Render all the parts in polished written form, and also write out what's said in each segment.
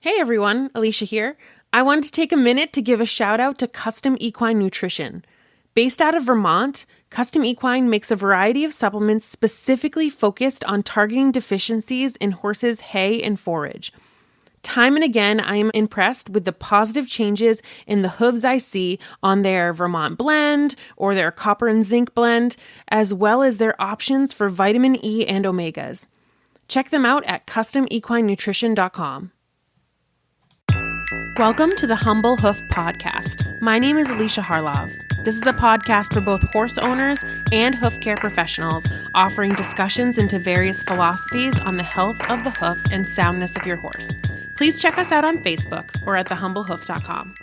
Hey everyone, Alicia here. I wanted to take a minute to give a shout out to Custom Equine Nutrition. Based out of Vermont, Custom Equine makes a variety of supplements specifically focused on targeting deficiencies in horses' hay and forage. Time and again, I am impressed with the positive changes in the hooves I see on their Vermont blend or their copper and zinc blend, as well as their options for vitamin E and omegas. Check them out at customequinenutrition.com. Welcome to the Humble Hoof Podcast. My name is Alicia Harlov. This is a podcast for both horse owners and hoof care professionals, offering discussions into various philosophies on the health of the hoof and soundness of your horse. Please check us out on Facebook or at thehumblehoof.com.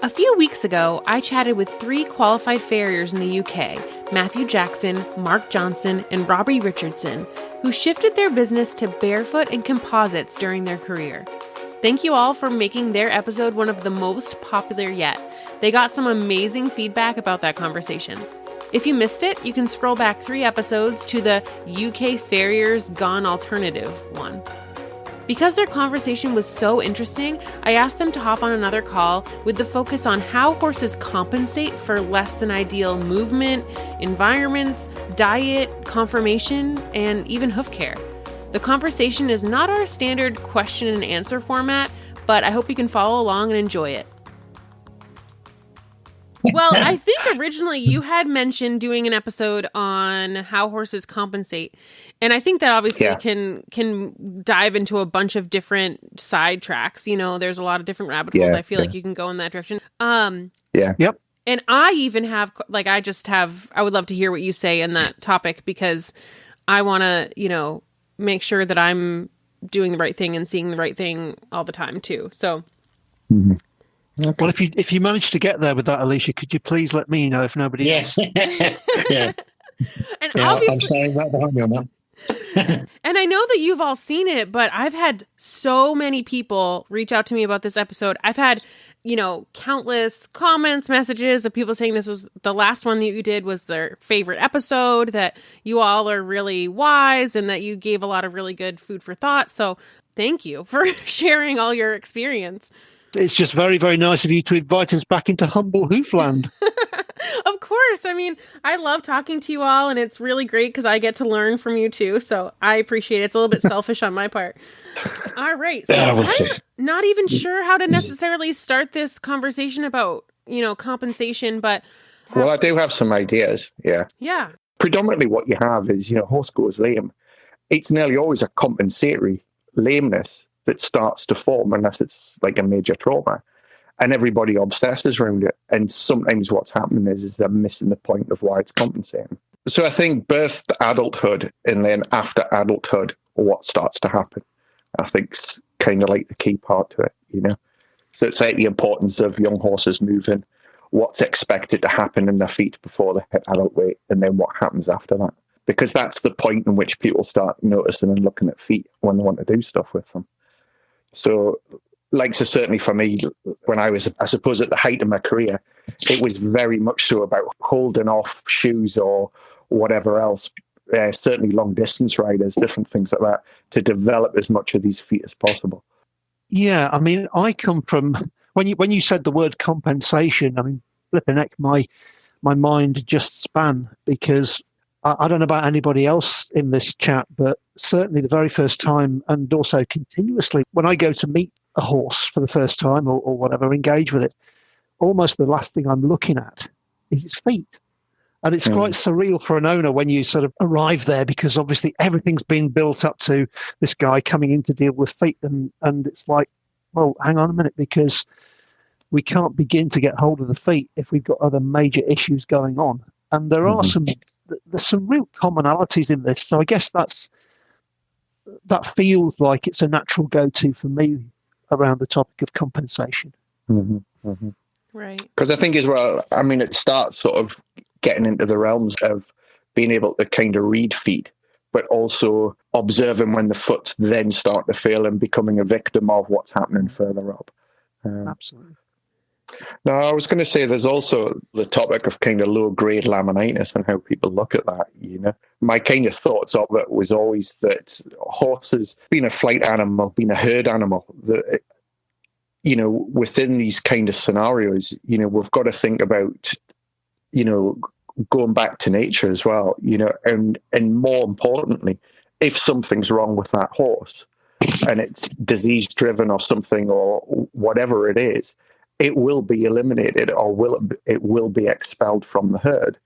A few weeks ago, I chatted with 3 qualified farriers in the UK, Matthew Jackson, Mark Johnson, and Robbie Richardson, who shifted their business to barefoot and composites during their career. Thank you all for making their episode one of the most popular yet. They got some amazing feedback about that conversation. If you missed it, you can scroll back 3 episodes to the UK Farriers Gone Alternative one. Because their conversation was so interesting, I asked them to hop on another call with the focus on how horses compensate for less than ideal movement, environments, diet, conformation, and even hoof care. The conversation is not our standard question and answer format, but I hope you can follow along and enjoy it. Well, I think originally you had mentioned doing an episode on how horses compensate. And I think that obviously can dive into a bunch of different side tracks. You know, there's a lot of different rabbit holes. I feel like you can go in that direction. Yep. And I even have, I would love to hear what you say in that topic, because I want to, make sure that I'm doing the right thing and seeing the right thing all the time too. So. Mm-hmm. Okay. Well, if you manage to get there with that, Alicia, could you please let me know if nobody else? Yeah. And I'm standing right behind you on that. And I know that you've all seen it, but I've had so many people reach out to me about this episode. I've had, countless comments, messages of people saying this was the last one that you did was their favorite episode, that you all are really wise and that you gave a lot of really good food for thought. So thank you for sharing all your experience. It's just very, very nice of you to invite us back into humble Hoofland. Of course. I mean, I love talking to you all, and it's really great because I get to learn from you too. So I appreciate it. It's a little bit selfish on my part. All right. So I'm not even sure how to necessarily start this conversation about, compensation, but. Well, I do have some ideas. Yeah. Yeah. Predominantly what you have is, horse goes lame. It's nearly always a compensatory lameness that starts to form unless it's like a major trauma, and everybody obsesses around it. And sometimes what's happening is they're missing the point of why it's compensating. So I think birth to adulthood and then after adulthood, what starts to happen, I think's kind of like the key part to it, So it's like the importance of young horses moving, what's expected to happen in their feet before they hit adult weight, and then what happens after that. Because that's the point in which people start noticing and looking at feet when they want to do stuff with them. So, certainly for me, when I was, I suppose, at the height of my career, it was very much so about holding off shoes or whatever else, certainly long distance riders, different things like that, to develop as much of these feet as possible. Yeah, I mean, I come from, when you said the word compensation, I mean, flipping heck, my mind just span, because I don't know about anybody else in this chat, but certainly the very first time, and also continuously, when I go to meet a horse for the first time or whatever, engage with it, almost the last thing I'm looking at is its feet. And it's quite surreal for an owner when you sort of arrive there, because obviously everything's been built up to this guy coming in to deal with feet. And it's like, well, hang on a minute, because we can't begin to get hold of the feet if we've got other major issues going on. And there are there's some real commonalities in this. So I guess that feels like it's a natural go-to for me around the topic of compensation. Mm-hmm. Mm-hmm. Right. Because I think as well, I mean, it starts sort of getting into the realms of being able to kind of read feet, but also observing when the foot's then start to fail and becoming a victim of what's happening further up. Absolutely. No, I was going to say there's also the topic of kind of low-grade laminitis and how people look at that, My kind of thoughts of it was always that horses, being a flight animal, being a herd animal, that, within these kind of scenarios, we've got to think about, going back to nature as well, and more importantly, if something's wrong with that horse and it's disease-driven or something or whatever it is, it will be eliminated or it will be expelled from the herd.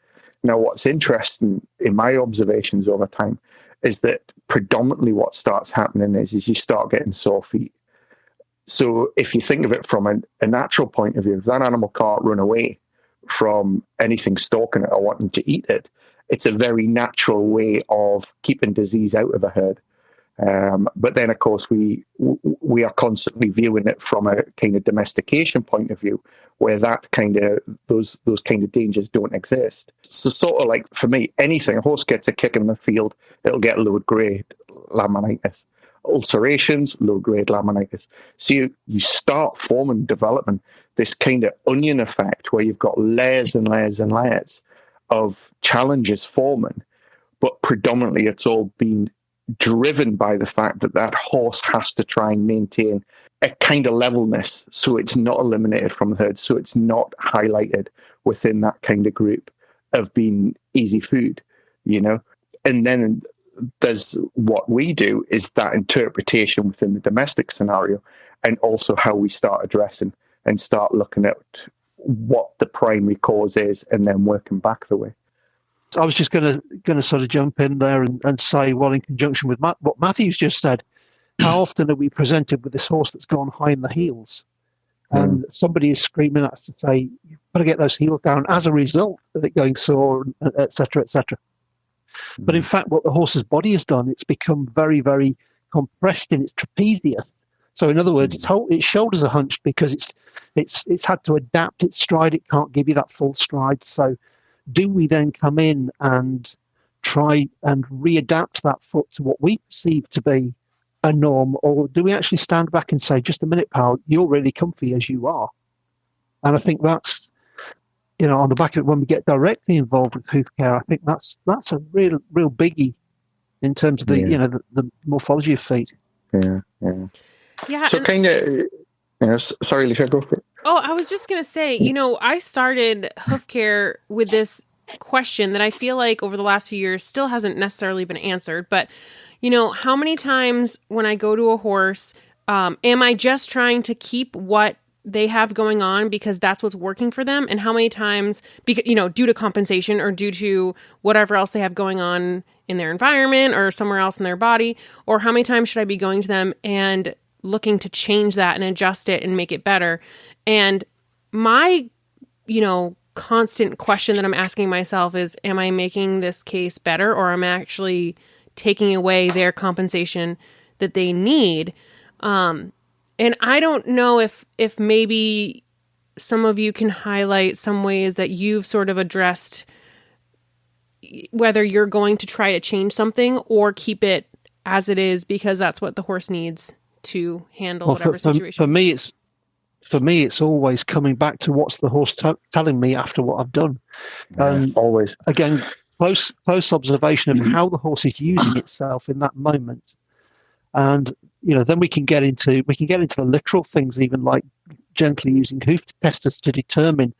Now, what's interesting in my observations over time is that predominantly what starts happening is you start getting sore feet. So if you think of it from a natural point of view, if that animal can't run away from anything stalking it or wanting to eat it, it's a very natural way of keeping disease out of a herd. But then, of course, we are constantly viewing it from a kind of domestication point of view, where that kind of those kind of dangers don't exist. So, sort of like for me, anything a horse gets a kick in the field, it'll get low-grade laminitis. Ulcerations, low-grade laminitis. So you start developing this kind of onion effect where you've got layers and layers and layers of challenges forming, but predominantly it's all been driven by the fact that that horse has to try and maintain a kind of levelness so it's not eliminated from the herd, so it's not highlighted within that kind of group of being easy food, And then there's what we do is that interpretation within the domestic scenario, and also how we start addressing and start looking at what the primary cause is and then working back the way. I was just going to sort of jump in there and say, well, in conjunction with what Matthew's just said, how often are we presented with this horse that's gone high in the heels? And somebody is screaming at us to say, you've got to get those heels down as a result of it going sore, et cetera, et cetera. But in fact, what the horse's body has done, it's become very, very compressed in its trapezius. So in other words, its shoulders are hunched because it's had to adapt its stride. It can't give you that full stride. So do we then come in and try and readapt that foot to what we perceive to be a norm, or do we actually stand back and say, just a minute, pal, you're really comfy as you are? And I think that's, on the back of it, when we get directly involved with hoof care, I think that's a real biggie in terms of the morphology of feet. Yeah. So kind of, sorry, Alicia, go for it. Oh, I was just going to say, I started hoof care with this question that I feel like over the last few years still hasn't necessarily been answered. But, how many times when I go to a horse, am I just trying to keep what they have going on because that's what's working for them? And how many times, because, due to compensation or due to whatever else they have going on in their environment or somewhere else in their body, or how many times should I be going to them and looking to change that and adjust it and make it better? And my, constant question that I'm asking myself is, am I making this case better, or am I actually taking away their compensation that they need? And I don't know if maybe some of you can highlight some ways that you've sort of addressed whether you're going to try to change something or keep it as it is because that's what the horse needs to handle whatever situation. For me, it's always coming back to what's the horse telling me after what I've done. Always. Again, close observation of how the horse is using itself in that moment. And, then we can get into the literal things, even like gently using hoof testers to determine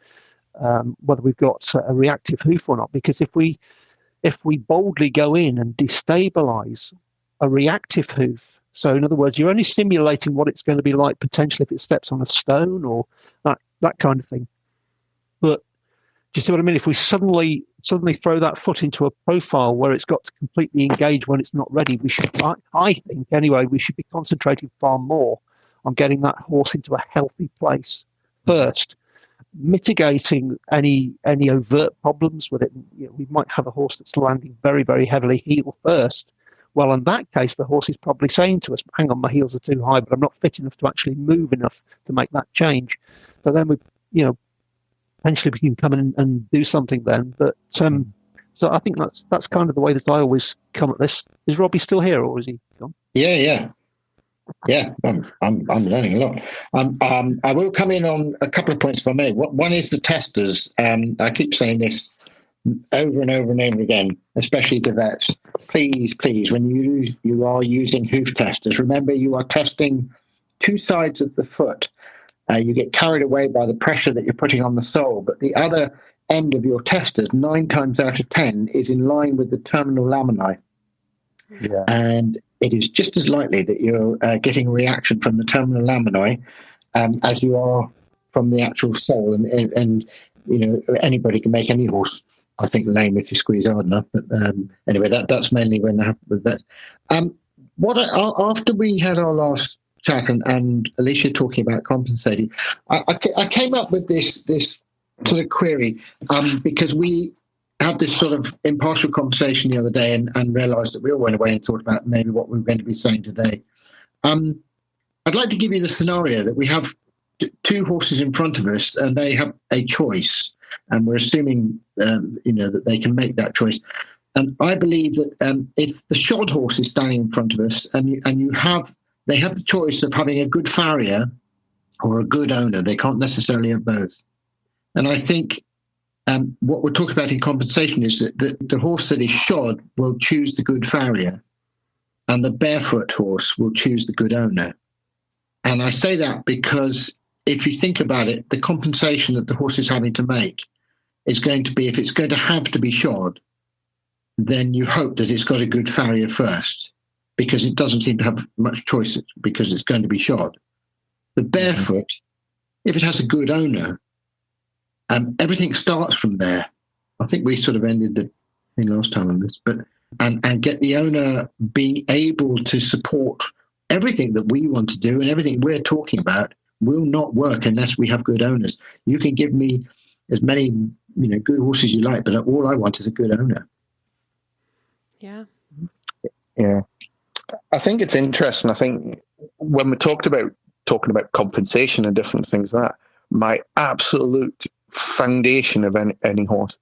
whether we've got a reactive hoof or not. Because if we boldly go in and destabilize a reactive hoof, so in other words, you're only simulating what it's going to be like potentially if it steps on a stone or that kind of thing. But do you see what I mean? If we suddenly throw that foot into a profile where it's got to completely engage when it's not ready, we should, I think anyway, we should be concentrating far more on getting that horse into a healthy place first, mitigating any overt problems with it. We might have a horse that's landing very, very heavily heel first. Well, in that case, the horse is probably saying to us, hang on, my heels are too high, but I'm not fit enough to actually move enough to make that change. So then we, potentially we can come in and do something then. But so I think that's kind of the way that I always come at this. Is Robbie still here or is he gone? Yeah. Yeah, I'm learning a lot. I will come in on a couple of points if I may. One is the testers. I keep saying this over and over and over again, especially to vets. Please, when you are using hoof testers, remember you are testing two sides of the foot. You get carried away by the pressure that you're putting on the sole, but the other end of your testers, 9 times out of 10, is in line with the terminal laminae. Yeah. And it is just as likely that you're getting a reaction from the terminal laminae as you are from the actual sole. And anybody can make any horse, I think, lame if you squeeze hard enough. But anyway, that's mainly when I have with vets. After we had our last chat and Alicia talking about compensating, I came up with this sort of query because we had this sort of impartial conversation the other day and realised that we all went away and thought about maybe what we were going to be saying today. I'd like to give you the scenario that we have two horses in front of us and they have a choice, and we're assuming that they can make that choice. And I believe that if the shod horse is standing in front of us and they have the choice of having a good farrier or a good owner, they can't necessarily have both. And I think what we're talking about in compensation is that the horse that is shod will choose the good farrier and the barefoot horse will choose the good owner. And I say that because if you think about it, the compensation that the horse is having to make is going to be, if it's going to have to be shod, then you hope that it's got a good farrier first, because it doesn't seem to have much choice because it's going to be shod. The barefoot, if it has a good owner, everything starts from there. I think we sort of ended the thing last time on this, but and get the owner being able to support everything that we want to do and everything we're talking about will not work unless we have good owners. You can give me as many good horses you like, but all I want is a good owner. Yeah. I think it's interesting. I think when we talking about compensation and different things like that, my absolute foundation of any horse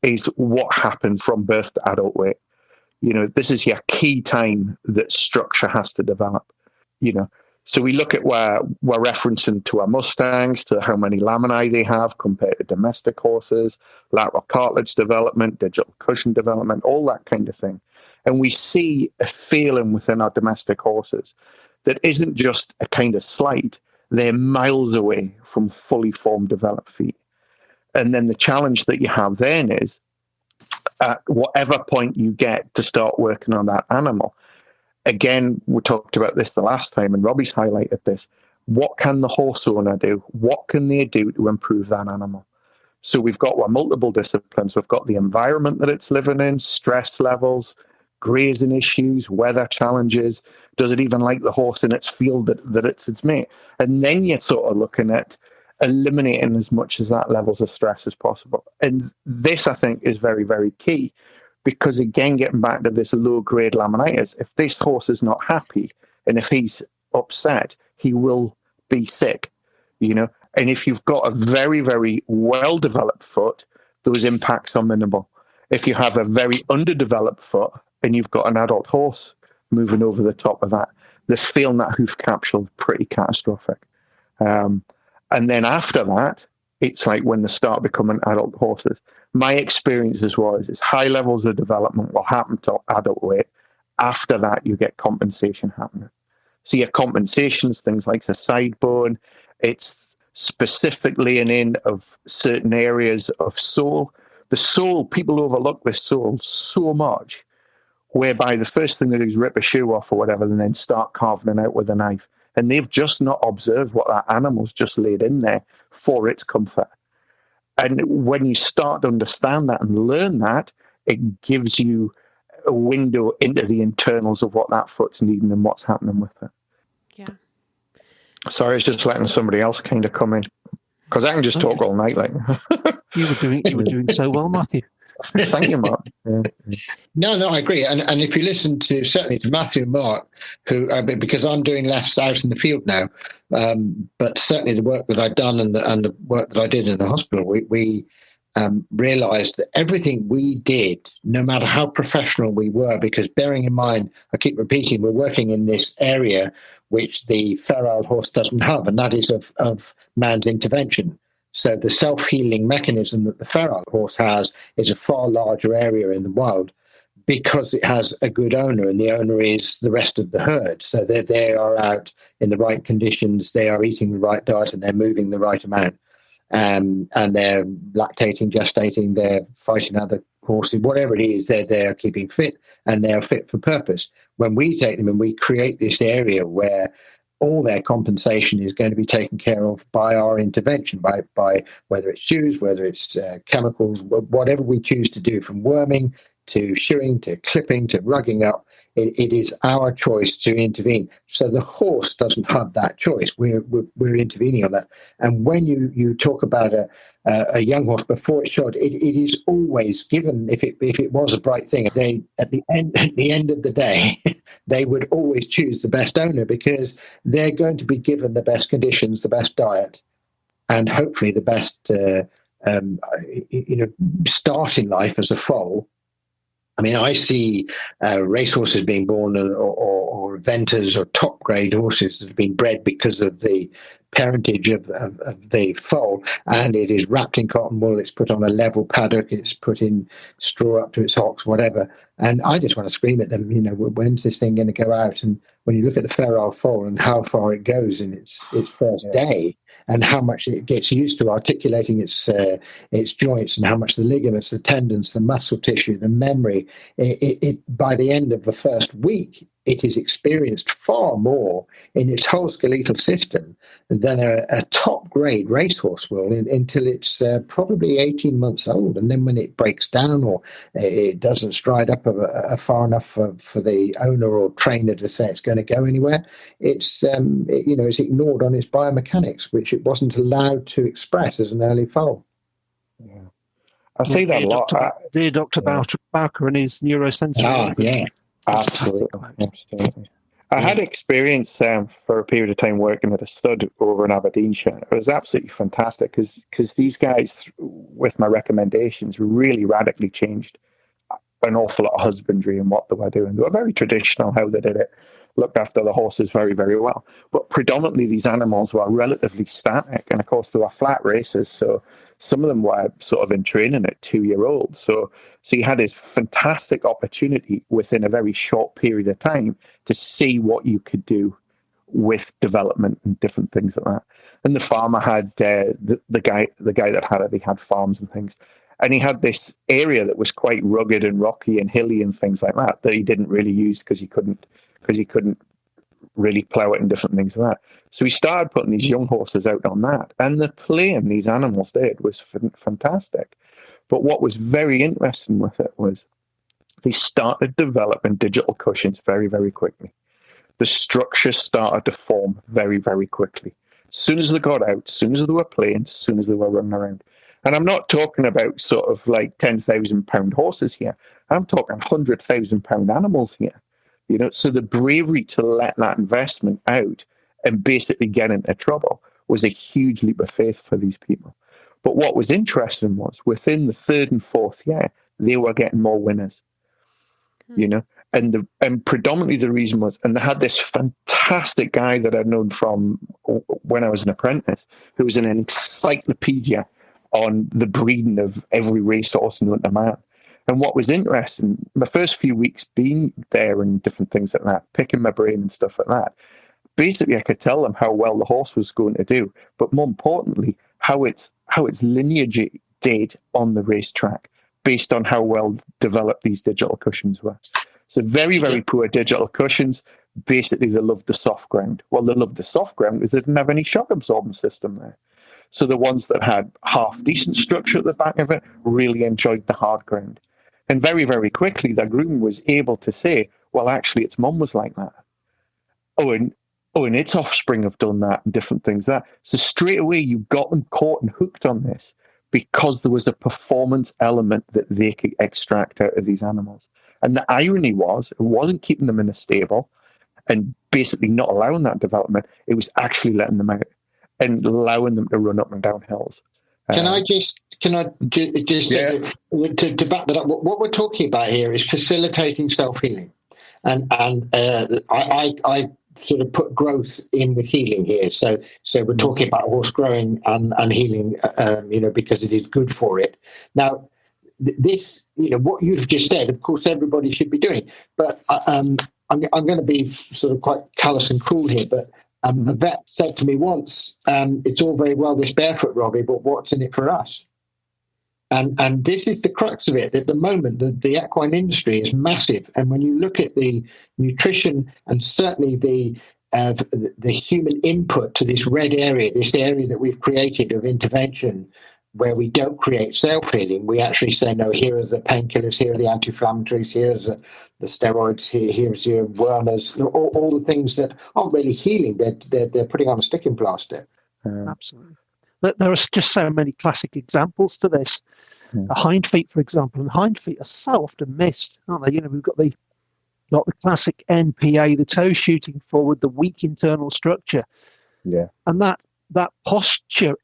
is what happens from birth to adult weight. This is your key time that structure has to develop. So we look at where we're referencing to our Mustangs, to how many laminae they have compared to domestic horses, lateral cartilage development, digital cushion development, all that kind of thing. And we see a feeling within our domestic horses that isn't just a kind of slight. They're miles away from fully formed developed feet. And then the challenge that you have then is at whatever point you get to start working on that animal. Again, we talked about this the last time, and Robbie's highlighted this. What can the horse owner do? What can they do to improve that animal? So we've got multiple disciplines. We've got the environment that it's living in, stress levels, grazing issues, weather challenges. Does it even like the horse in its field that it's its mate? And then you're sort of looking at eliminating as much as that levels of stress as possible. And this, I think, is very, very key. Because again, getting back to this low-grade laminitis, if this horse is not happy and if he's upset, he will be sick, And if you've got a very, very well-developed foot, those impacts are minimal. If you have a very underdeveloped foot and you've got an adult horse moving over the top of that, the feeling that hoof capsule is pretty catastrophic. And then after that, it's like when they start becoming adult horses. My experiences is high levels of development will happen to adult weight. After that, you get compensation happening. So your compensations, things like the side bone, it's specifically an in of certain areas of sole. The sole, people overlook this sole so much, whereby the first thing they do is rip a shoe off or whatever and then start carving it out with a knife. And they've just not observed what that animal's just laid in there for its comfort. And when you start to understand that and learn that, it gives you a window into the internals of what that foot's needing and what's happening with it. Yeah. Sorry, I was just letting somebody else kind of come in, because I can just talk all night. Like you were doing so well, Matthew. Thank you, Mark. Yeah. No, I agree. And if you listen certainly to Matthew and Mark, who because I'm doing less out in the field now, but certainly the work that I've done and the work that I did in the hospital, we realized that everything we did, no matter how professional we were, because bearing in mind, I keep repeating, we're working in this area which the feral horse doesn't have, and that is of man's intervention. So the self-healing mechanism that the feral horse has is a far larger area in the wild, because it has a good owner, and the owner is the rest of the herd. So they are out in the right conditions, they are eating the right diet, and they're moving the right amount. And they're lactating, gestating, they're fighting other horses, whatever it is, they're keeping fit, and they're fit for purpose. When we take them and we create this area where all their compensation is going to be taken care of by our intervention, by whether it's shoes, whether it's chemicals, whatever we choose to do, from worming to shoeing to clipping to rugging up, it is our choice to intervene. So the horse doesn't have that choice. We're intervening on that. And when you talk about a young horse before it's shod, it is always given. If it was a bright thing, they at the end of the day, they would always choose the best owner, because they're going to be given the best conditions, the best diet, and hopefully the best start in life as a foal. I mean, I see racehorses being born, or eventers, or top grade horses that have been bred because of the parentage of the foal, and it is wrapped in cotton wool, it's put on a level paddock, it's put in straw up to its hocks, whatever. And I just want to scream at them, when's this thing going to go out? And when you look at the feral foal and how far it goes in its first day, and how much it gets used to articulating its joints, and how much the ligaments, the tendons, the muscle tissue, the memory, it by the end of the first week, it is experienced far more in its whole skeletal system than a top-grade racehorse will until it's probably 18 months old. And then when it breaks down, or it doesn't stride up far enough for the owner or trainer to say it's going to go anywhere, it's ignored on its biomechanics, which it wasn't allowed to express as an early foal. Yeah, I say that a lot. Dear Dr. Bowker and his neurosensory. Yeah. Absolutely. I had experience for a period of time working at a stud over in Aberdeenshire. It was absolutely fantastic, because these guys, with my recommendations, really radically changed an awful lot of husbandry and what they were doing. They were very traditional how they did it, looked after the horses very, very well. But predominantly these animals were relatively static, and of course they were flat races, so some of them were sort of in training at 2-year-olds. So you had this fantastic opportunity within a very short period of time to see what you could do with development and different things like that. And the farmer had the guy that had it, he had farms and things. And he had this area that was quite rugged and rocky and hilly and things like that he didn't really use because he couldn't really plough it and different things like that. So he started putting these young horses out on that. And the playing these animals did was fantastic. But what was very interesting with it was they started developing digital cushions very, very quickly. The structure started to form very, very quickly. As soon as they got out, as soon as they were playing, as soon as they were running around. And I'm not talking about sort of like 10,000 pound horses here. I'm talking 100,000 pound animals here. So the bravery to let that investment out and basically get into trouble was a huge leap of faith for these people. But what was interesting was within the 3rd and 4th year, they were getting more winners, and predominantly the reason was, and they had this fantastic guy that I'd known from when I was an apprentice, who was an encyclopedia on the breeding of every racehorse known to man. And what was interesting, my first few weeks being there and different things like that, picking my brain and stuff like that, basically I could tell them how well the horse was going to do, but more importantly, how its lineage did on the racetrack based on how well developed these digital cushions were. So very, very poor digital cushions. Basically, they loved the soft ground. Well, they loved the soft ground because they didn't have any shock absorbing system there. So the ones that had half decent structure at the back of it really enjoyed the hard ground. And very, very quickly, the groom was able to say, well, actually, its mum was like that. And its offspring have done that and different things like that. So straight away, you got them caught and hooked on this because there was a performance element that they could extract out of these animals. And the irony was, it wasn't keeping them in a stable and basically not allowing that development. It was actually letting them out and allowing them to run up and down hills. Can I just say to back that up? What we're talking about here is facilitating self-healing, and I sort of put growth in with healing here. So we're talking about horse growing and healing, because it is good for it. Now, this, what you've just said, of course, everybody should be doing. But I'm going to be sort of quite callous and cruel here. But a vet said to me once, "It's all very well this barefoot, Robbie, but what's in it for us?" And this is the crux of it. At the moment, the equine industry is massive. And when you look at the nutrition and certainly the human input to this red area, this area that we've created of intervention, where we don't create self-healing, we actually say, no, here are the painkillers, here are the anti-inflammatories, here's the steroids, here's your wormers, all the things that aren't really healing. They're putting on a sticking plaster. Absolutely. There are just so many classic examples to this. Hind feet, for example, and hind feet are so often missed, aren't they? We've got the classic NPA, the toe shooting forward, the weak internal structure. Yeah. And that posture,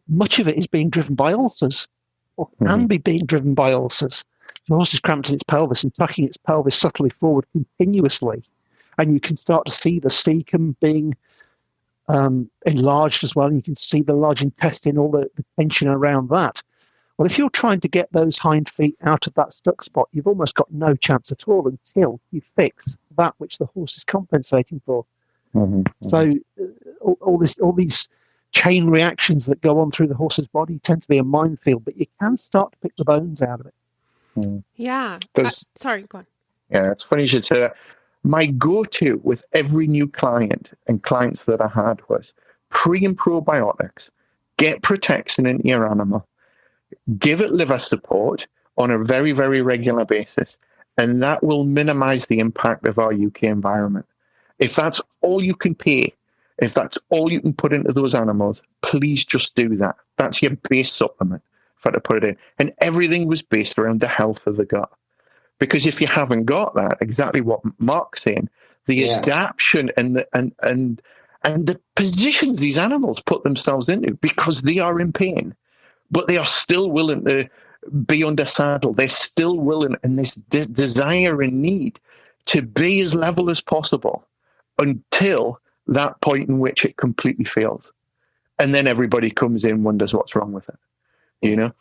much of it is being driven by ulcers, or can be being driven by ulcers. The horse is cramped in its pelvis and tucking its pelvis subtly forward continuously. And you can start to see the cecum being enlarged as well. And you can see the large intestine, all the tension around that. Well, if you're trying to get those hind feet out of that stuck spot, you've almost got no chance at all until you fix that which the horse is compensating for. So all these chain reactions that go on through the horse's body tend to be a minefield, but you can start to pick the bones out of it. Yeah. Sorry, go on. Yeah, it's funny you should say that. My go-to with every new client and clients that I had was pre and probiotics, get Protexin into your animal, give it liver support on a very, very regular basis, and that will minimize the impact of our UK environment. If that's all you can pay, if that's all you can put into those animals, please just do that. That's your base supplement for to put it in. And everything was based around the health of the gut. Because if you haven't got that, exactly what Mark's saying, the adaptation and the positions these animals put themselves into, because they are in pain, but they are still willing to be under saddle. They're still willing, and this desire and need to be as level as possible until that point in which it completely fails. And then everybody comes in, wonders what's wrong with it,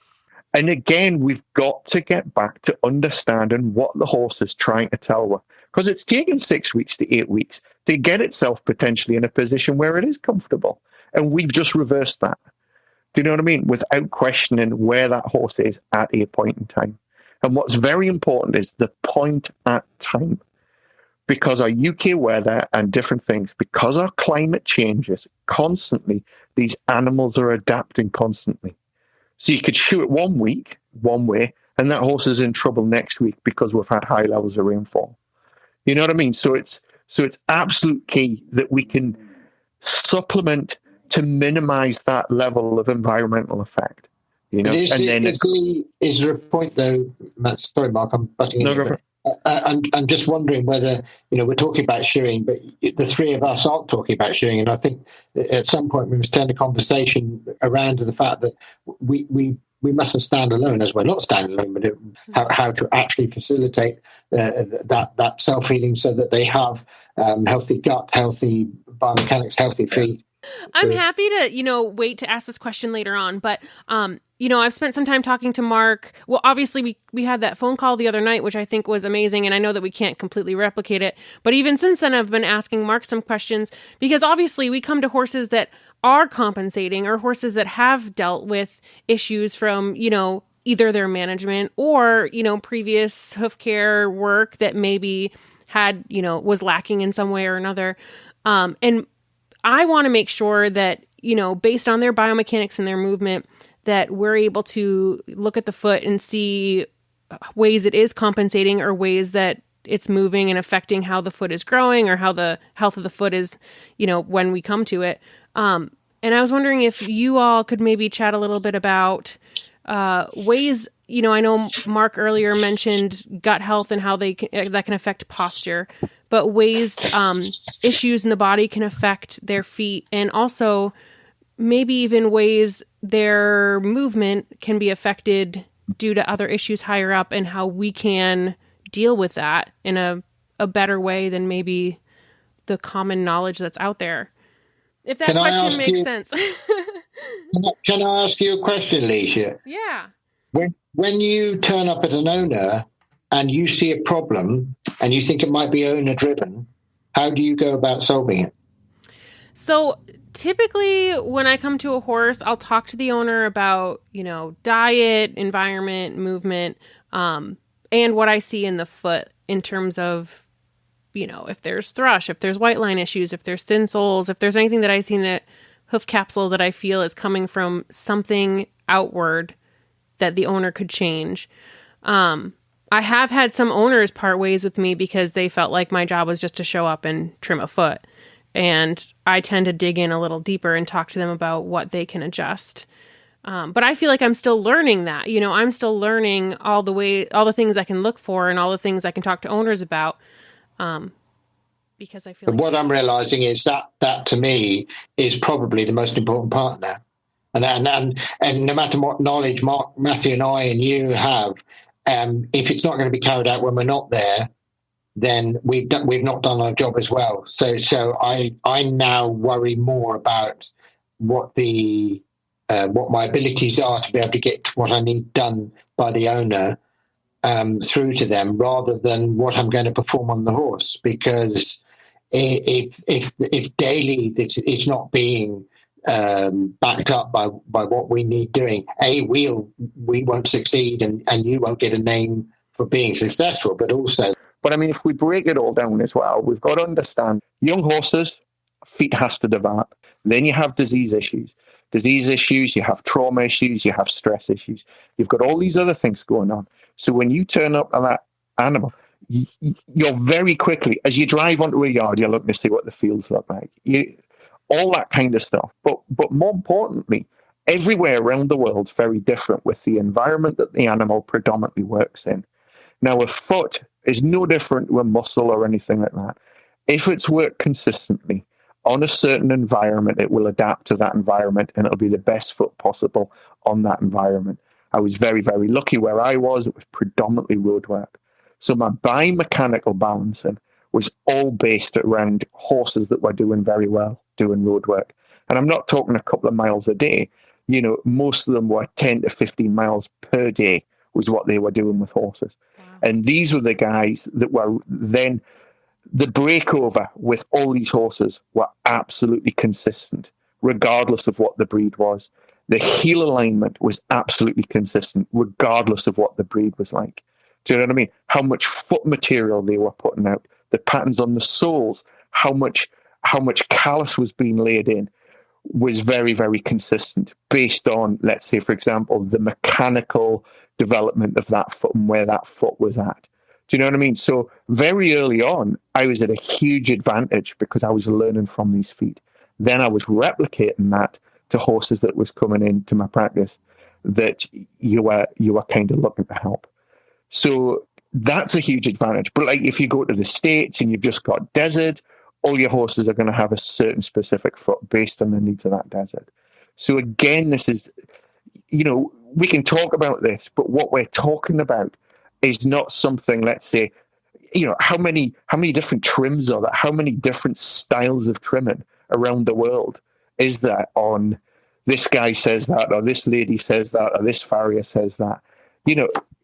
And again, we've got to get back to understanding what the horse is trying to tell us. Because it's taken 6 weeks to 8 weeks to get itself potentially in a position where it is comfortable. And we've just reversed that. Do you know what I mean? Without questioning where that horse is at a point in time. And what's very important is the point at time. Because our UK weather and different things, because our climate changes constantly, these animals are adapting constantly. So you could shoot it 1 week, one way, and that horse is in trouble next week because we've had high levels of rainfall. You know what I mean? So it's absolute key that we can supplement to minimize that level of environmental effect. Is there a point though, Matt? Sorry, Mark, I'm butting in. I'm just wondering whether, we're talking about shoeing, but the three of us aren't talking about shoeing. And I think at some point we must turn the conversation around to the fact that we mustn't stand alone, as we're not standing alone, but how to actually facilitate that self-healing so that they have healthy gut, healthy biomechanics, healthy feet. I'm happy to, wait to ask this question later on, but, I've spent some time talking to Mark. Well, obviously we had that phone call the other night, which I think was amazing. And I know that we can't completely replicate it, but even since then I've been asking Mark some questions, because obviously we come to horses that are compensating or horses that have dealt with issues from, either their management or, previous hoof care work that maybe had, was lacking in some way or another. And I want to make sure that, based on their biomechanics and their movement, that we're able to look at the foot and see ways it is compensating or ways that it's moving and affecting how the foot is growing or how the health of the foot is, when we come to it. And I was wondering if you all could maybe chat a little bit about ways, I know Mark earlier mentioned gut health and how that can affect posture, but ways issues in the body can affect their feet, and also maybe even ways their movement can be affected due to other issues higher up, and how we can deal with that in a better way than maybe the common knowledge that's out there. If that question makes sense. Can I ask you a question, Alicia? Yeah. When you turn up at an owner and you see a problem and you think it might be owner driven, how do you go about solving it? So typically when I come to a horse, I'll talk to the owner about, diet, environment, movement, and what I see in the foot in terms of, if there's thrush, if there's white line issues, if there's thin soles, if there's anything that I see in the hoof capsule that I feel is coming from something outward that the owner could change. I have had some owners part ways with me because they felt like my job was just to show up and trim a foot. And I tend to dig in a little deeper and talk to them about what they can adjust. But I feel like I'm still learning that. I'm still learning all the things I can look for and all the things I can talk to owners about. Because I feel like what I'm realizing is that to me is probably the most important part now. And no matter what knowledge Mark, Matthew, and I and you have, if it's not going to be carried out when we're not there, then we've not done our job as well. So I now worry more about what my abilities are to be able to get what I need done by the owner through to them, rather than what I'm going to perform on the horse. Because if daily it's not being backed up by what we need doing, we won't succeed, and you won't get a name for being successful. But I mean, if we break it all down as well, we've got to understand young horses, feet has to develop. Then you have disease issues, you have trauma issues, you have stress issues. You've got all these other things going on. So when you turn up on that animal, you're very quickly, as you drive onto a yard, you're looking to see what the fields look like. All that kind of stuff. But more importantly, everywhere around the world is very different with the environment that the animal predominantly works in. Now, a foot is no different to a muscle or anything like that. If it's worked consistently on a certain environment, it will adapt to that environment, and it'll be the best foot possible on that environment. I was very, very lucky where I was. It was predominantly road work. So my biomechanical balancing was all based around horses that were doing very well, doing road work. And I'm not talking a couple of miles a day. Most of them were 10 to 15 miles per day was what they were doing with horses. Wow. And these were the guys that were then, the breakover with all these horses were absolutely consistent, regardless of what the breed was. The heel alignment was absolutely consistent, regardless of what the breed was like. Do you know what I mean? How much foot material they were putting out, the patterns on the soles, how much callus was being laid in was very, very consistent based on, let's say, for example, the mechanical development of that foot and where that foot was at. Do you know what I mean? So very early on, I was at a huge advantage because I was learning from these feet. Then I was replicating that to horses that was coming into my practice that you were kind of looking to help. So that's a huge advantage. But like if you go to the States and you've just got desert, all your horses are going to have a certain specific foot based on the needs of that desert. So again, this is, we can talk about this, but what we're talking about is not something, let's say, how many different trims are there? How many different styles of trimming around the world is there on this guy says that, or this lady says that, or this farrier says that?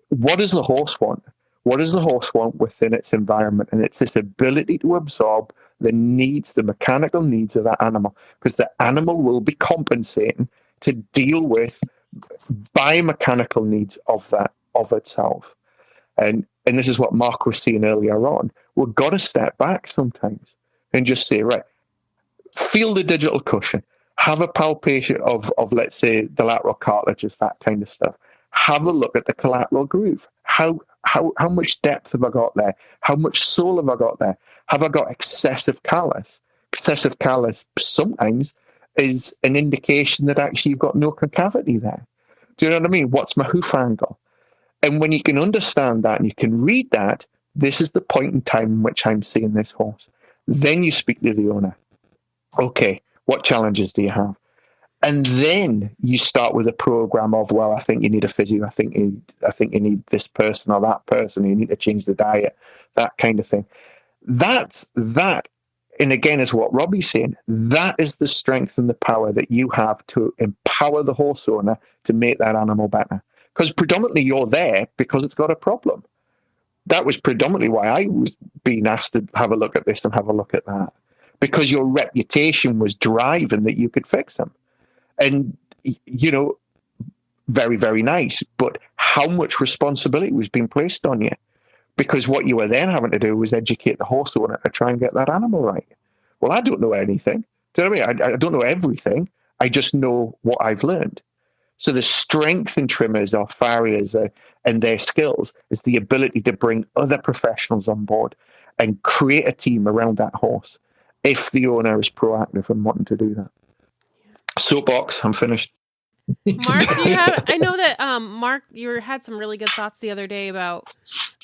What does the horse want? What does the horse want within its environment? And it's this ability to absorb the needs, the mechanical needs of that animal, because the animal will be compensating to deal with biomechanical needs of itself. And this is what Mark was saying earlier on. We've got to step back sometimes and just say, right, feel the digital cushion, have a palpation of let's say, the lateral cartilages, that kind of stuff. Have a look at the collateral groove. How much depth have I got there? How much sole have I got there? Have I got excessive callus? Excessive callus sometimes is an indication that actually you've got no concavity there. Do you know what I mean? What's my hoof angle? And when you can understand that and you can read that, this is the point in time in which I'm seeing this horse. Then you speak to the owner. Okay, what challenges do you have? And then you start with a program of, well, I think you need a physio. I think you need this person or that person. You need to change the diet, that kind of thing. That, and again, is what Robbie's saying. That is the strength and the power that you have to empower the horse owner to make that animal better. Because predominantly you're there because it's got a problem. That was predominantly why I was being asked to have a look at this and have a look at that. Because your reputation was driving that you could fix them. And, very, very nice. But how much responsibility was being placed on you? Because what you were then having to do was educate the horse owner to try and get that animal right. Well, I don't know anything. Do you know what I mean? I don't know everything. I just know what I've learned. So the strength in trimmers or farriers and their skills is the ability to bring other professionals on board and create a team around that horse if the owner is proactive and wanting to do that. Soapbox, I'm finished. Mark, I know that, Mark, you had some really good thoughts the other day about,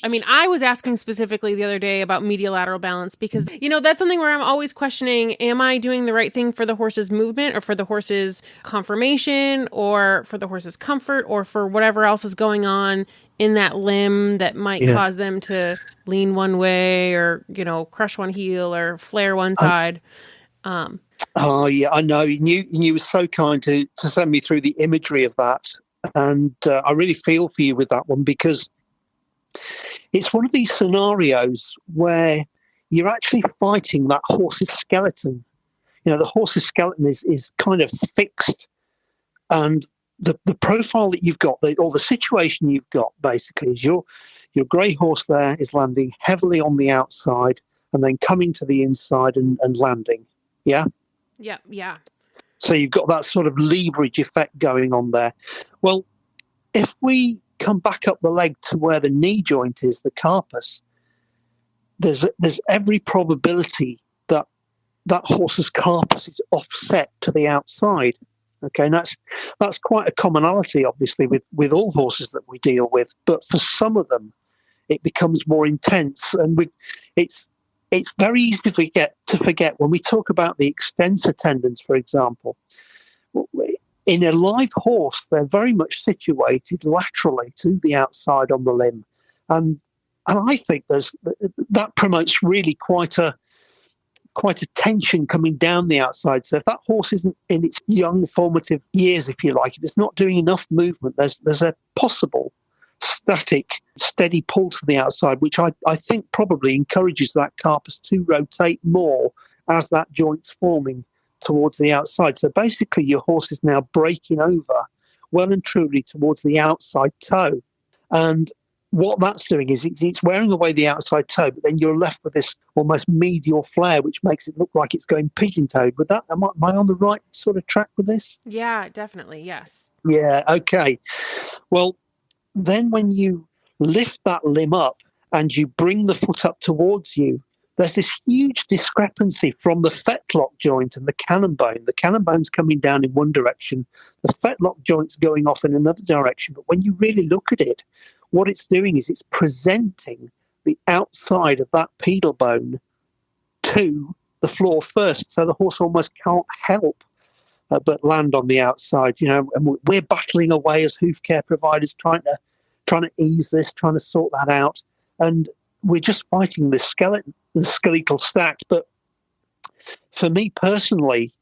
I was asking specifically the other day about medial-lateral balance because, that's something where I'm always questioning, am I doing the right thing for the horse's movement or for the horse's conformation or for the horse's comfort or for whatever else is going on in that limb that might cause them to lean one way or, crush one heel or flare one side. Oh, yeah, I know. You were so kind to send me through the imagery of that. And I really feel for you with that one because it's one of these scenarios where you're actually fighting that horse's skeleton. The horse's skeleton is kind of fixed. And the profile that you've got, or the situation you've got, basically, is your grey horse there is landing heavily on the outside and then coming to the inside and landing. Yeah? Yeah. So you've got that sort of leverage effect going on there. Well, if we come back up the leg to where the knee joint is, the carpus, there's every probability that that horse's carpus is offset to the outside. Okay, and that's quite a commonality, obviously, with all horses that we deal with. But for some of them, it becomes more intense, and it's very easy to forget when we talk about the extensor tendons, for example. In a live horse, they're very much situated laterally to the outside on the limb. And I think that promotes really quite a tension coming down the outside. So if that horse isn't in its young formative years, if you like, if it's not doing enough movement, there's a possible static, steady pull to the outside, which I think probably encourages that carpus to rotate more as that joint's forming towards the outside. So basically your horse is now breaking over well and truly towards the outside toe. And what that's doing is it's wearing away the outside toe, but then you're left with this almost medial flare, which makes it look like it's going pigeon-toed. With that, am I on the right sort of track with this? Yeah, definitely, yes. Yeah, okay. Well, then when you lift that limb up and you bring the foot up towards you, there's this huge discrepancy from the fetlock joint and the cannon bone. The cannon bone's coming down in one direction, the fetlock joint's going off in another direction. But when you really look at it, what it's doing is it's presenting the outside of that pedal bone to the floor first. So the horse almost can't help but land on the outside, and we're battling away as hoof care providers, trying to ease this, trying to sort that out, and we're just fighting the skeletal stack. But for me personally,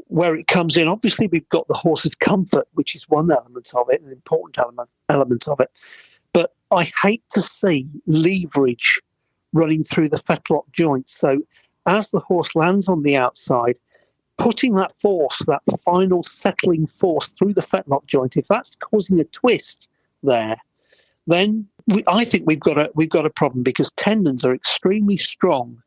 where it comes in, obviously we've got the horse's comfort, which is one element of it, an important element of it. But I hate to see leverage running through the fetlock joint. So as the horse lands on the outside, putting that force, that final settling force through the fetlock joint, if that's causing a twist there, then I think we've got a problem, because tendons are extremely strong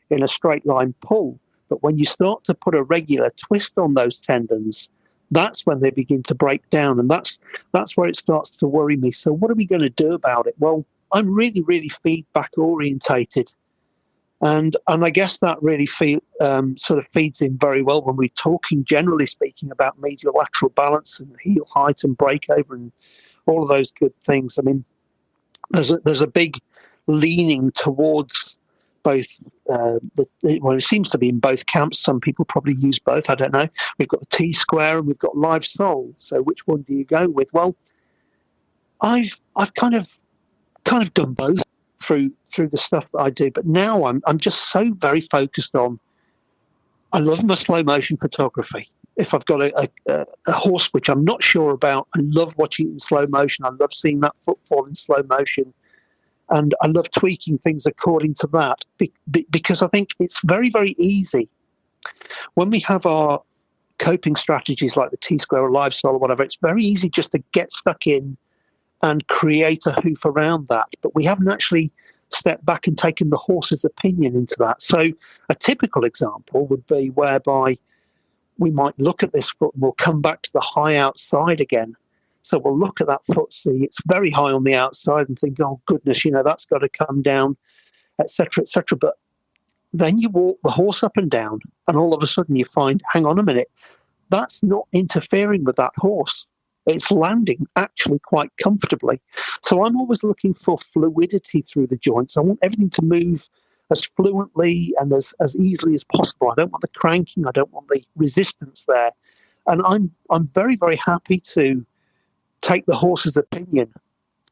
in a straight line pull. But when you start to put a regular twist on those tendons, that's when they begin to break down, and that's where it starts to worry me. So what are we going to do about it? Well, I'm really, really feedback orientated. And I guess that really sort of feeds in very well when we're talking, generally speaking, about medial lateral balance and heel height and breakover and all of those good things. I mean, there's a big leaning towards both. It seems to be in both camps. Some people probably use both. I don't know. We've got the T-square and we've got live sole. So which one do you go with? Well, I've kind of done both through the stuff that I do, but now I'm just so very focused on. I love my slow motion photography. If I've got a horse which I'm not sure about, I love watching it in slow motion. I love seeing that footfall in slow motion. And I love tweaking things according to that because I think it's very, very easy. When we have our coping strategies like the T-square or live sole or whatever, it's very easy just to get stuck in and create a hoof around that. But we haven't actually stepped back and taken the horse's opinion into that. So a typical example would be whereby we might look at this foot and we'll come back to the high outside again. So we'll look at that foot, see it's very high on the outside and think, oh, goodness, that's got to come down, et cetera, et cetera. But then you walk the horse up and down and all of a sudden you find, hang on a minute, that's not interfering with that horse. It's landing actually quite comfortably. So I'm always looking for fluidity through the joints. I want everything to move as fluently and as easily as possible. I don't want the cranking. I don't want the resistance there. And I'm very, very happy to take the horse's opinion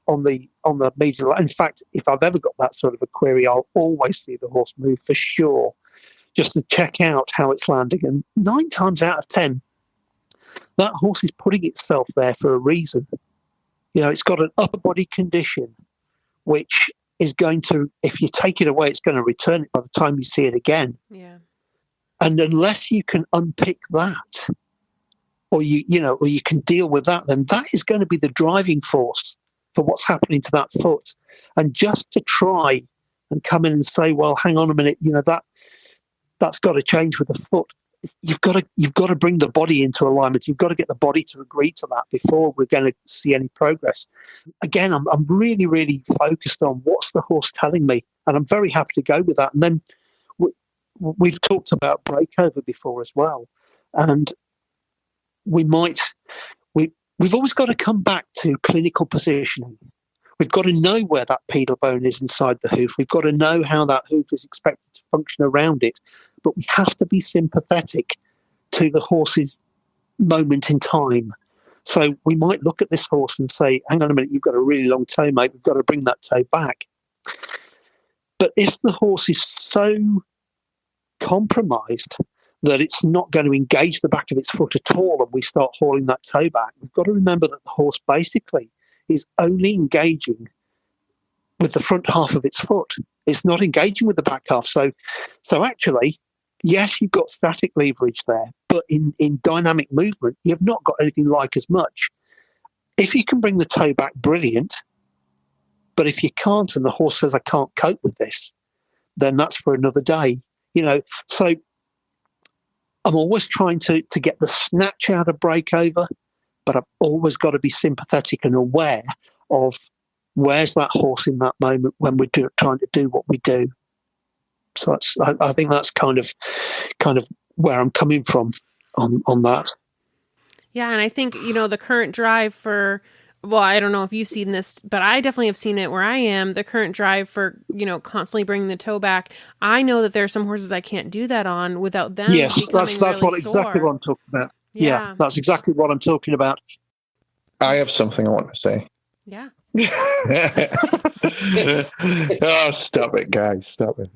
on the medial. In fact, if I've ever got that sort of a query, I'll always see the horse move for sure, just to check out how it's landing. And 9 times out of 10, that horse is putting itself there for a reason. It's got an upper body condition, which is going to, if you take it away, it's going to return it by the time you see it again. Yeah. And unless you can unpick that, or you can deal with that, then that is going to be the driving force for what's happening to that foot. And just to try and come in and say, well, hang on a minute, that's got to change with the foot. You've got to bring the body into alignment. You've got to get the body to agree to that before we're going to see any progress. Again, I'm really, really focused on what's the horse telling me, and I'm very happy to go with that. And then we've talked about breakover before as well, and we've always got to come back to clinical positioning. We've got to know where that pedal bone is inside the hoof. We've got to know how that hoof is expected to function around it. But we have to be sympathetic to the horse's moment in time. So we might look at this horse and say, hang on a minute, you've got a really long toe, mate. We've got to bring that toe back. But if the horse is so compromised that it's not going to engage the back of its foot at all and we start hauling that toe back, we've got to remember that the horse basically is only engaging with the front half of its foot. It's not engaging with the back half. So actually, yes, you've got static leverage there, but in dynamic movement, you've not got anything like as much. If you can bring the toe back, brilliant. But if you can't and the horse says, I can't cope with this, then that's for another day. So I'm always trying to get the snatch out of breakover, but I've always got to be sympathetic and aware of where's that horse in that moment when we're trying to do what we do. So I think that's kind of where I'm coming from on that. Yeah, and I think, the current drive for, well, I don't know if you've seen this, but I definitely have seen it where I am, the current drive for, constantly bringing the toe back. I know that there are some horses I can't do that on without them. Yes, that's really exactly what I'm talking about. Yeah, that's exactly what I'm talking about. I have something I want to say. Yeah. Oh, stop it, guys. Stop it.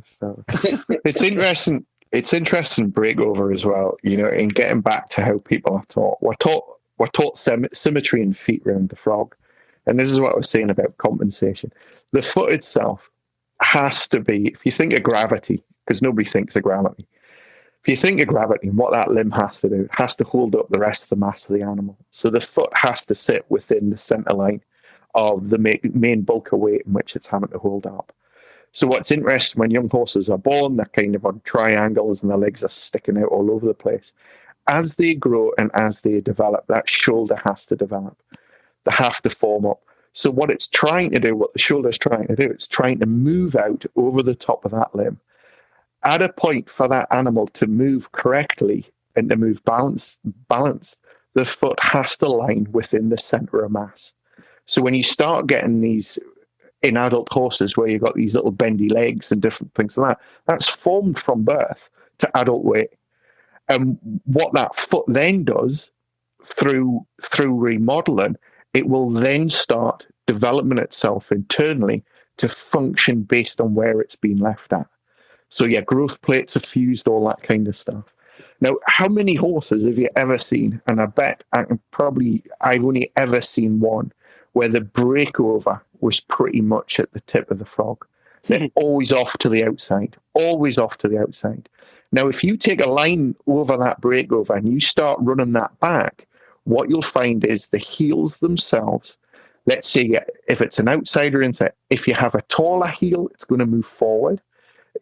It's interesting. It's interesting breakover as well, in getting back to how people are taught. We're taught symmetry and feet round the frog. And this is what I was saying about compensation. The foot itself has to be, if you think of gravity, because nobody thinks of gravity, if you think of gravity and what that limb has to do, it has to hold up the rest of the mass of the animal. So the foot has to sit within the center line of the main bulk of weight in which it's having to hold up. So what's interesting, when young horses are born, they're kind of on triangles and their legs are sticking out all over the place. As they grow and as they develop, that shoulder has to develop. They have to form up. So what it's trying to do, what the shoulder is trying to do, it's trying to move out over the top of that limb. At a point for that animal to move correctly and to move balanced, the foot has to line within the center of mass. So when you start getting these in adult horses where you've got these little bendy legs and different things like that. That's formed from birth to adult weight. And what that foot then does through remodeling, it will then start developing itself internally to function based on where it's been left at. So yeah, growth plates are fused, all that kind of stuff. Now, how many horses have you ever seen? And I bet I've only ever seen one where the breakover was pretty much at the tip of the frog. They're always off to the outside, always off to the outside. Now, if you take a line over that breakover and you start running that back, what you'll find is the heels themselves, let's say if it's an outside or inside, if you have a taller heel, it's going to move forward.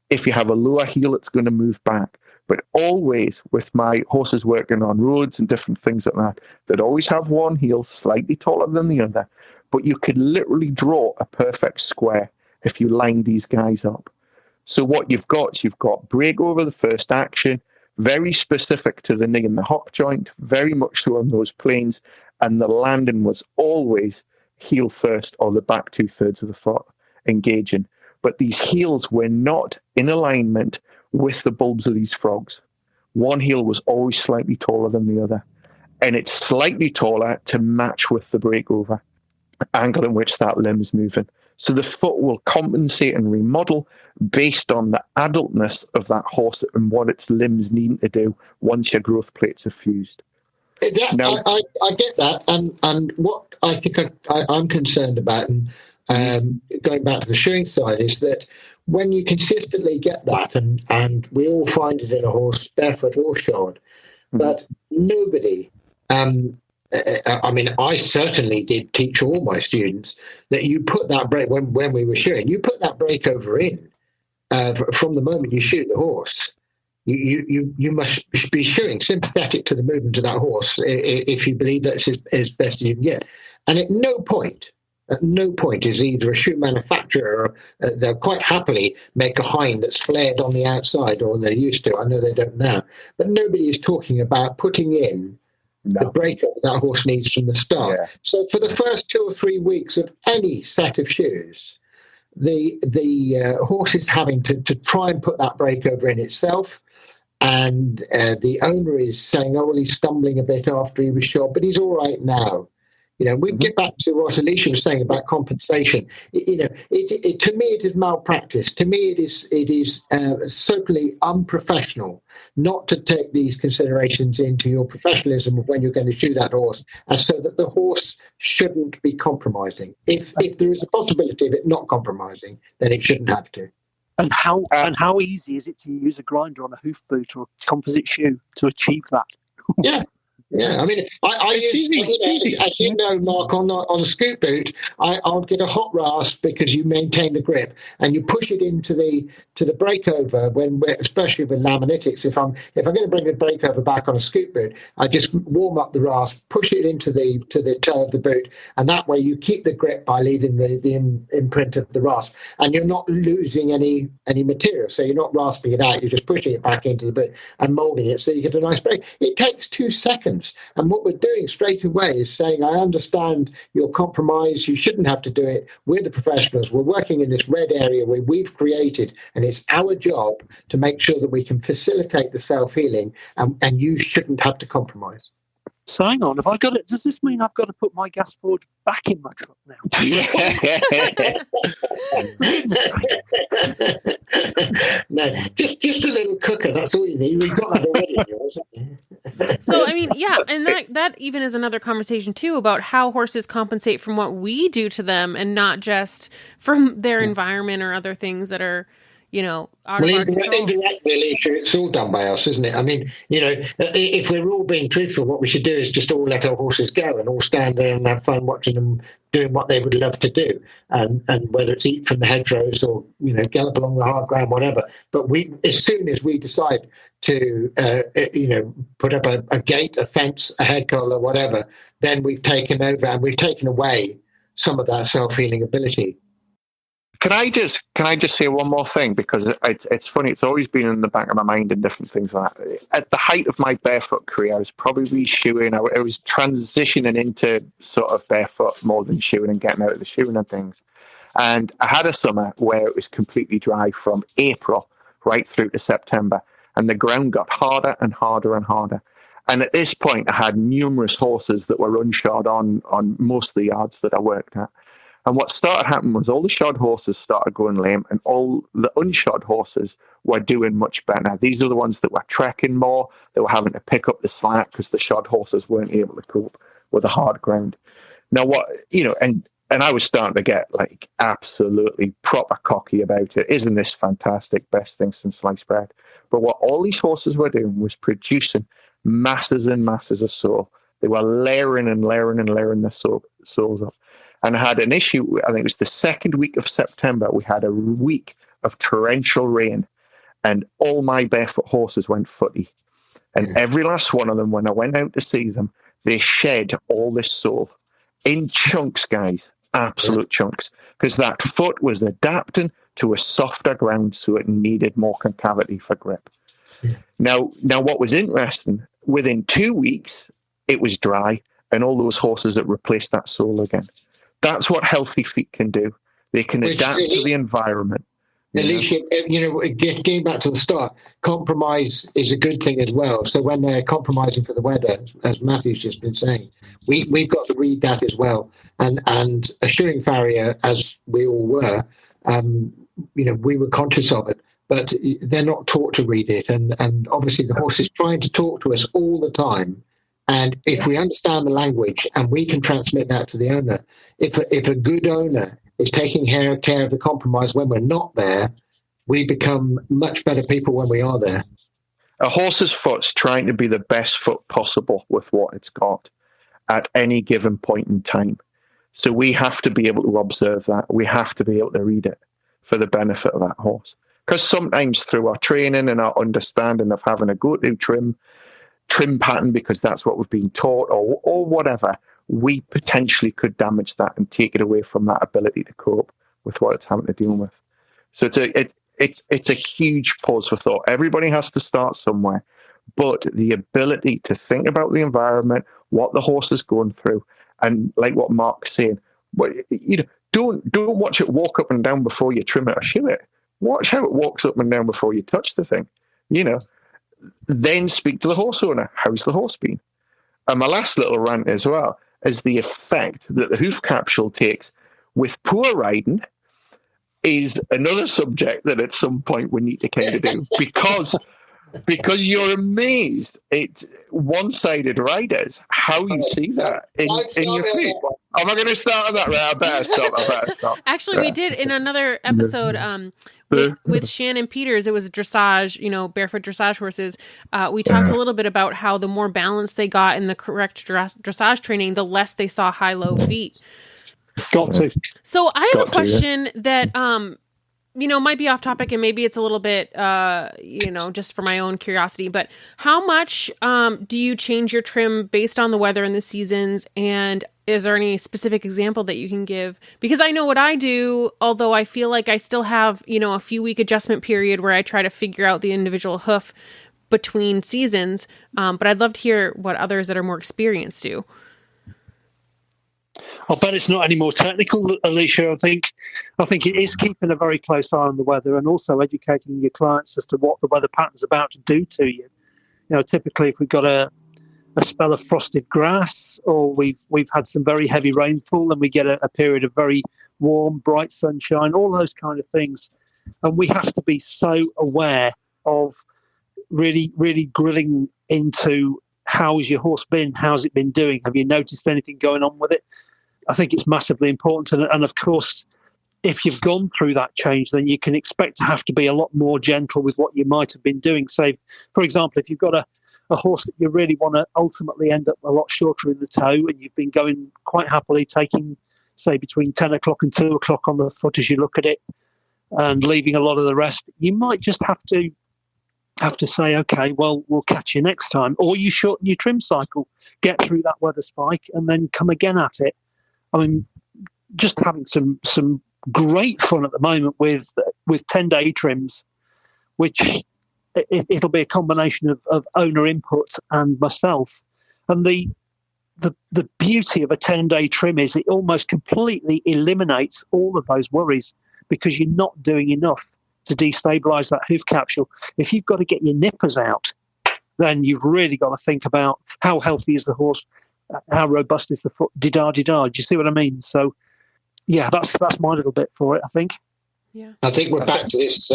If you have a lower heel, it's going to move back. But always with my horses working on roads and different things like that, they'd always have one heel slightly taller than the other. But you could literally draw a perfect square if you line these guys up. So what you've got break over the first action, very specific to the knee and the hock joint, very much so on those planes, and the landing was always heel first or the back 2/3 of the foot engaging. But these heels were not in alignment with the bulbs of these frogs. One heel was always slightly taller than the other, and it's slightly taller to match with the breakover angle in which that limb is moving. So the foot will compensate and remodel based on the adultness of that horse and what its limbs need to do once your growth plates are fused. Now, I get that, and what I think I'm concerned about, and going back to the shoeing side, is that when you consistently get that, and we all find it in a horse, barefoot or shod, but nobody, I mean, I certainly did teach all my students that you put that break, when we were shoeing, you put that breakover in from the moment you shoot the horse. You must be shoeing sympathetic to the movement of that horse if you believe that's as best as you can get. And at no point is either a shoe manufacturer, or they'll quite happily make a hind that's flared on the outside, or they're used to. I know they don't now. But nobody is talking about putting in the breakup that horse needs from the start. Yeah. So for the first 2 or 3 weeks of any set of shoes, the horse is having to try and put that breakover in itself. And the owner is saying, oh, well, he's stumbling a bit after he was shot, but he's all right now. You know, we get back to what Alicia was saying about compensation. To me, it is malpractice. To me, it is certainly unprofessional not to take these considerations into your professionalism of when you're going to shoe that horse, and so that the horse shouldn't be compromising. If there is a possibility of it not compromising, then it shouldn't have to. And how easy is it to use a grinder on a hoof boot or a composite shoe to achieve that? Yeah, I mean, I use, as you know, Mark, on a scoot boot, I'll get a hot rasp because you maintain the grip and you push it into the breakover especially with laminitics. If I'm going to bring the breakover back on a scoot boot, I just warm up the rasp, push it into the toe of the boot, and that way you keep the grip by leaving the imprint of the rasp, and you're not losing any material. So you're not rasping it out; you're just pushing it back into the boot and molding it so you get a nice break. It takes 2 seconds. And what we're doing straight away is saying, I understand your compromise. You shouldn't have to do it. We're the professionals. We're working in this red area where we've created, and it's our job to make sure that we can facilitate the self-healing, and you shouldn't have to compromise. So hang on, have I got it? Does this mean I've got to put my gas board back in my truck now? No, just a little cooker. That's all you need. We've got that already. So I mean, yeah, and that even is another conversation too about how horses compensate from what we do to them, and not just from their environment or other things that are, out of our control. Indirectly, Alicia, it's all done by us, isn't it? I mean, if we're all being truthful, what we should do is just all let our horses go and all stand there and have fun watching them doing what they would love to do, and whether it's eat from the hedgerows or gallop along the hard ground, whatever. But as soon as we decide to put up a gate, a fence, a head collar, whatever, then we've taken over and we've taken away some of that self-healing ability. Can I just say one more thing, because it's funny. It's always been in the back of my mind and different things like that. At the height of my barefoot career, I was probably shoeing. I was transitioning into sort of barefoot more than shoeing and getting out of the shoeing and things. And I had a summer where it was completely dry from April right through to September, and the ground got harder and harder and harder. And at this point, I had numerous horses that were unshod on most of the yards that I worked at. And what started happening was all the shod horses started going lame, and all the unshod horses were doing much better. These are the ones that were trekking more. They were having to pick up the slack because the shod horses weren't able to cope with the hard ground. Now, and I was starting to get like absolutely proper cocky about it. Isn't this fantastic? Best thing since sliced bread. But what all these horses were doing was producing masses and masses of sole. They were layering and layering and layering the soles up. And I had an issue, I think it was the second week of September, we had a week of torrential rain, and all my barefoot horses went footy. And every last one of them, when I went out to see them, they shed all this sole in chunks, guys, absolute chunks, because that foot was adapting to a softer ground, so it needed more concavity for grip. Now, what was interesting, within 2 weeks, it was dry, and all those horses that replaced that sole again. That's what healthy feet can do. They can adapt to the environment. Alicia, getting back to the start, compromise is a good thing as well. So when they're compromising for the weather, as Matthew's just been saying, we've got to read that as well. And a shoeing farrier, as we all were, we were conscious of it, but they're not taught to read it. And obviously the horse is trying to talk to us all the time. And if we understand the language and we can transmit that to the owner, if a good owner is taking care of the compromise when we're not there, we become much better people when we are there. A horse's foot's trying to be the best foot possible with what it's got at any given point in time. So we have to be able to observe that. We have to be able to read it for the benefit of that horse. Because sometimes through our training and our understanding of having a go-to trim pattern, because that's what we've been taught, or whatever, we potentially could damage that and take it away from that ability to cope with what it's having to deal with. So it's a huge pause for thought. Everybody has to start somewhere, but the ability to think about the environment, what the horse is going through, and like what Mark's saying, don't watch it walk up and down before you trim it or shoe it. Watch how it walks up and down before you touch the thing. Then speak to the horse owner. How's the horse been? And my last little rant as well is the effect that the hoof capsule takes with poor riding is another subject that at some point we need to kind of do, because you're amazed at one-sided riders, how you see that in your feet. Am I going to start on that? Right, I better stop. Actually, we did in another episode with Shannon Peters. It was dressage, barefoot dressage horses. We talked a little bit about how the more balance they got in the correct dressage training, the less they saw high-low feet. Got to. So I have a question that might be off topic, and maybe it's a little bit, just for my own curiosity, but how much do you change your trim based on the weather and the seasons? And is there any specific example that you can give? Because I know what I do, although I feel like I still have, a few week adjustment period where I try to figure out the individual hoof between seasons. But I'd love to hear what others that are more experienced do. I'll bet it's not any more technical, Alicia. I think it is keeping a very close eye on the weather and also educating your clients as to what the weather pattern's about to do to you. Typically if we've got a spell of frosted grass, or we've had some very heavy rainfall, and we get a period of very warm, bright sunshine, all those kind of things. And we have to be so aware of really, really grilling into how's your horse been, how's it been doing, have you noticed anything going on with it? I think it's massively important. And of course, if you've gone through that change, then you can expect to have to be a lot more gentle with what you might have been doing. So, for example, if you've got a horse that you really want to ultimately end up a lot shorter in the toe, and you've been going quite happily, taking, say, between 10 o'clock and 2 o'clock on the foot as you look at it, and leaving a lot of the rest, you might just have to say, okay, well, we'll catch you next time. Or you shorten your trim cycle, get through that weather spike, and then come again at it. I mean, just having some great fun at the moment with 10-day trims, which it'll be a combination of owner input and myself. And the beauty of a 10-day trim is it almost completely eliminates all of those worries, because you're not doing enough to destabilize that hoof capsule. If you've got to get your nippers out, then you've really got to think about how healthy is the horse, how robust is the foot, do you see what I mean? So, yeah, that's my little bit for it, I think. Yeah, I think we're back to this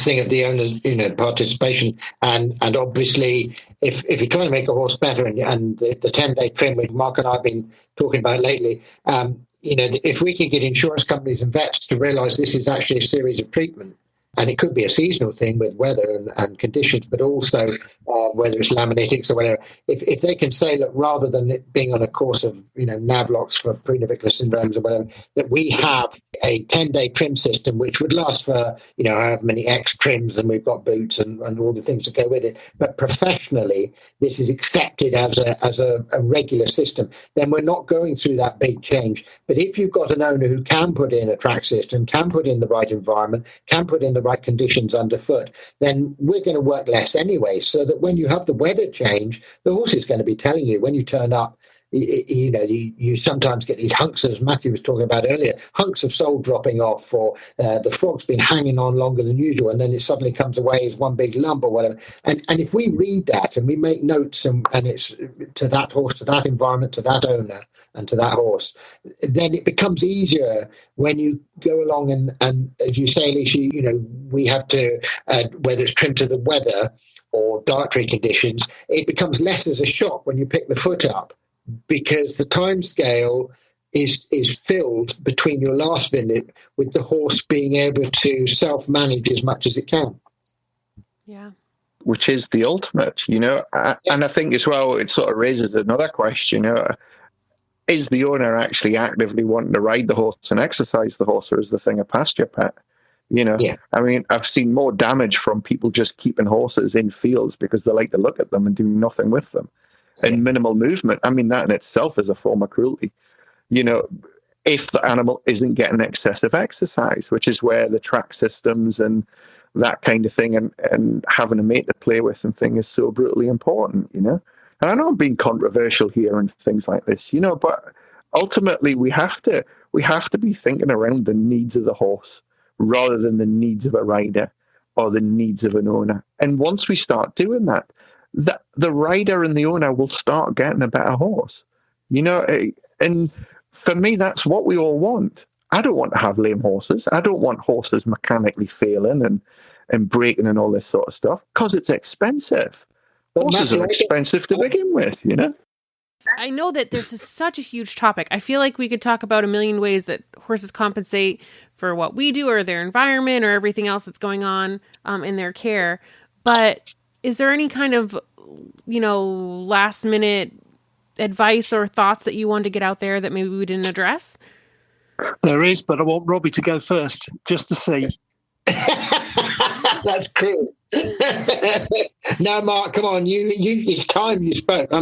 thing of the owner's participation, and obviously if you're trying to make a horse better, and the 10-day trim, which Mark and I have been talking about lately, if we can get insurance companies and vets to realise this is actually a series of treatment. And it could be a seasonal thing with weather and conditions, but also whether it's laminatics or whatever. If they can say, look, rather than it being on a course of Navlox for prenavicular syndromes or whatever, that we have a 10-day trim system which would last for however many X trims, and we've got boots and all the things that go with it. But professionally, this is accepted as a regular system. Then we're not going through that big change. But if you've got an owner who can put in a track system, can put in the right environment, can put in the right conditions underfoot, then we're going to work less anyway, so that when you have the weather change, the horse is going to be telling you when you turn up. You sometimes get these hunks, as Matthew was talking about earlier, hunks of sole dropping off, or the frog's been hanging on longer than usual, and then it suddenly comes away as one big lump or whatever. And if we read that and we make notes, and it's to that horse, to that environment, to that owner, and to that horse, then it becomes easier when you go along and as you say, Alicia, we have to, whether it's trim to the weather or dietary conditions, it becomes less as a shock when you pick the foot up, because the time scale is filled between your last visit with the horse being able to self-manage as much as it can. Yeah. Which is the ultimate, and I think as well, it sort of raises another question, is the owner actually actively wanting to ride the horse and exercise the horse, or is the thing a pasture pet? Yeah. I mean, I've seen more damage from people just keeping horses in fields because they like to look at them and do nothing with them. And minimal movement. I mean, that in itself is a form of cruelty. If the animal isn't getting excessive exercise, which is where the track systems and that kind of thing and having a mate to play with and thing is so brutally important, And I know I'm being controversial here and things like this, but ultimately we have to be thinking around the needs of the horse rather than the needs of a rider or the needs of an owner. And once we start doing that, the rider and the owner will start getting a better horse, and for me, that's what we all want. I don't want to have lame horses. I don't want horses mechanically failing and breaking and all this sort of stuff, because it's expensive. Horses are expensive to begin with, I know that this is such a huge topic. I feel like we could talk about a million ways that horses compensate for what we do or their environment or everything else that's going on in their care. But is there any kind of, last minute advice or thoughts that you wanted to get out there that maybe we didn't address? There is, but I want Robbie to go first, just to see. That's cool. No, Mark, come on. It's time you spoke.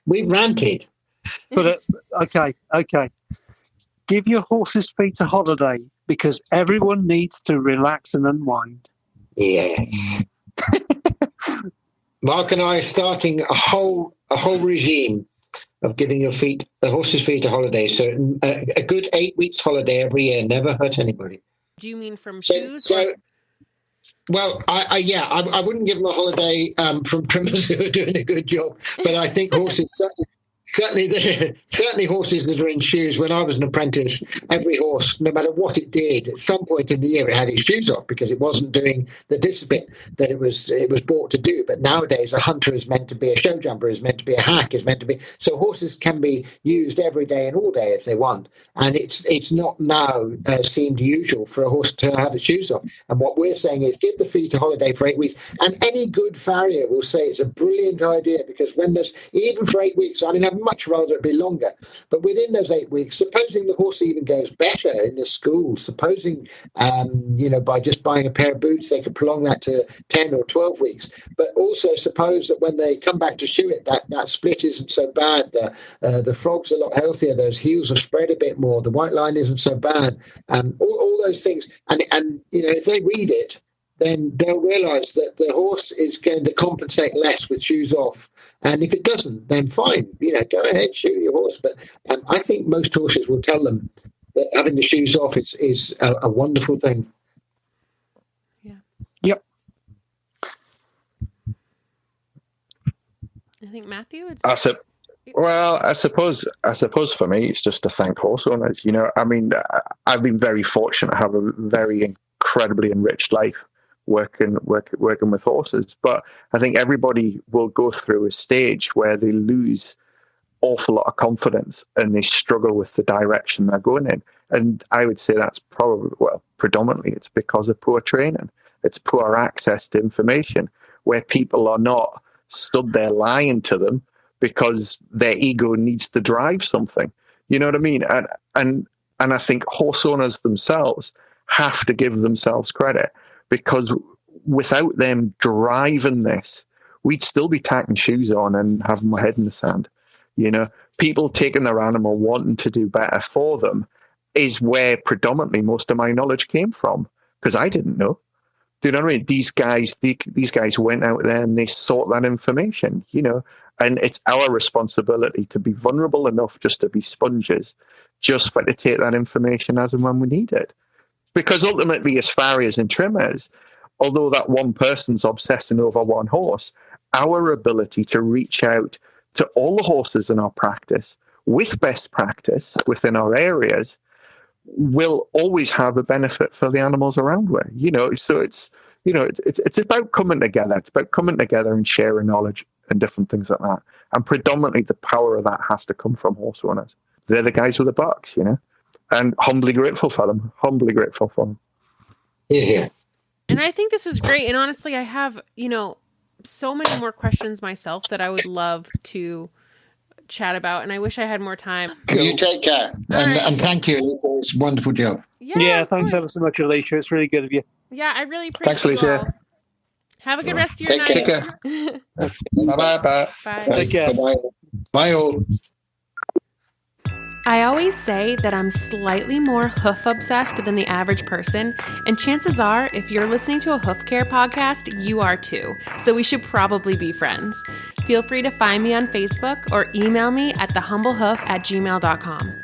We've ranted. But okay. Give your horse's feet a holiday, because everyone needs to relax and unwind. Yes. Mark and I are starting a whole regime of giving the horse's feet a holiday. So a good 8 weeks holiday every year, never hurt anybody. Do you mean from shoes? Well, I wouldn't give them a holiday from trimmers who are doing a good job, but I think horses certainly horses that are in shoes. When I was an apprentice, every horse, no matter what it did, at some point in the year it had its shoes off because it wasn't doing the discipline that it was brought to do. But nowadays, a hunter is meant to be a show jumper, is meant to be a hack, is meant to be. So horses can be used every day and all day if they want. And it's not now seemed usual for a horse to have its shoes off. And what we're saying is give the feet a holiday for 8 weeks. And any good farrier will say it's a brilliant idea, because when there's, even for 8 weeks, I mean, I've much rather it be longer. But within those 8 weeks, supposing the horse even goes better in the school, supposing, by just buying a pair of boots, they could prolong that to 10 or 12 weeks. But also suppose that when they come back to shoe it, that split isn't so bad. The frog's a lot healthier. Those heels have spread a bit more. The white line isn't so bad. All those things. And if they read it, then they'll realise that the horse is going to compensate less with shoes off. And if it doesn't, then fine, go ahead, shoe your horse. But I think most horses will tell them that having the shoes off is a wonderful thing. Yeah. Yep. I think Matthew, I suppose for me, it's just to thank horse owners. I've been very fortunate to have a very incredibly enriched life working with horses. But I think everybody will go through a stage where they lose awful lot of confidence and they struggle with the direction they're going in. And I would say that's predominantly it's because of poor training. It's poor access to information where people are not stood there lying to them because their ego needs to drive something. You know what I mean? And I think horse owners themselves have to give themselves credit, because without them driving this, we'd still be tacking shoes on and having my head in the sand. People taking their animal, wanting to do better for them is where predominantly most of my knowledge came from, because I didn't know. Do you know what I mean? These guys went out there and they sought that information, and it's our responsibility to be vulnerable enough just to be sponges, just to take that information as and when we need it. Because ultimately, as farriers and trimmers, although that one person's obsessing over one horse, our ability to reach out to all the horses in our practice with best practice within our areas will always have a benefit for the animals around where, so it's about coming together. It's about coming together and sharing knowledge and different things like that. And predominantly the power of that has to come from horse owners. They're the guys with the bucks, and humbly grateful for them. Yeah. And I think this is great. And honestly, I have, so many more questions myself that I would love to chat about. And I wish I had more time. You take care. And thank you. It was a wonderful job. Yeah, thanks ever so much, Alicia. It's really good of you. Yeah, I really appreciate it. Thanks, Alicia. Have a good rest of your night. Take care. Bye. Bye. Take care. Bye. Bye all. I always say that I'm slightly more hoof obsessed than the average person, and chances are, if you're listening to a hoof care podcast, you are too. So we should probably be friends. Feel free to find me on Facebook or email me at thehumblehoof@gmail.com.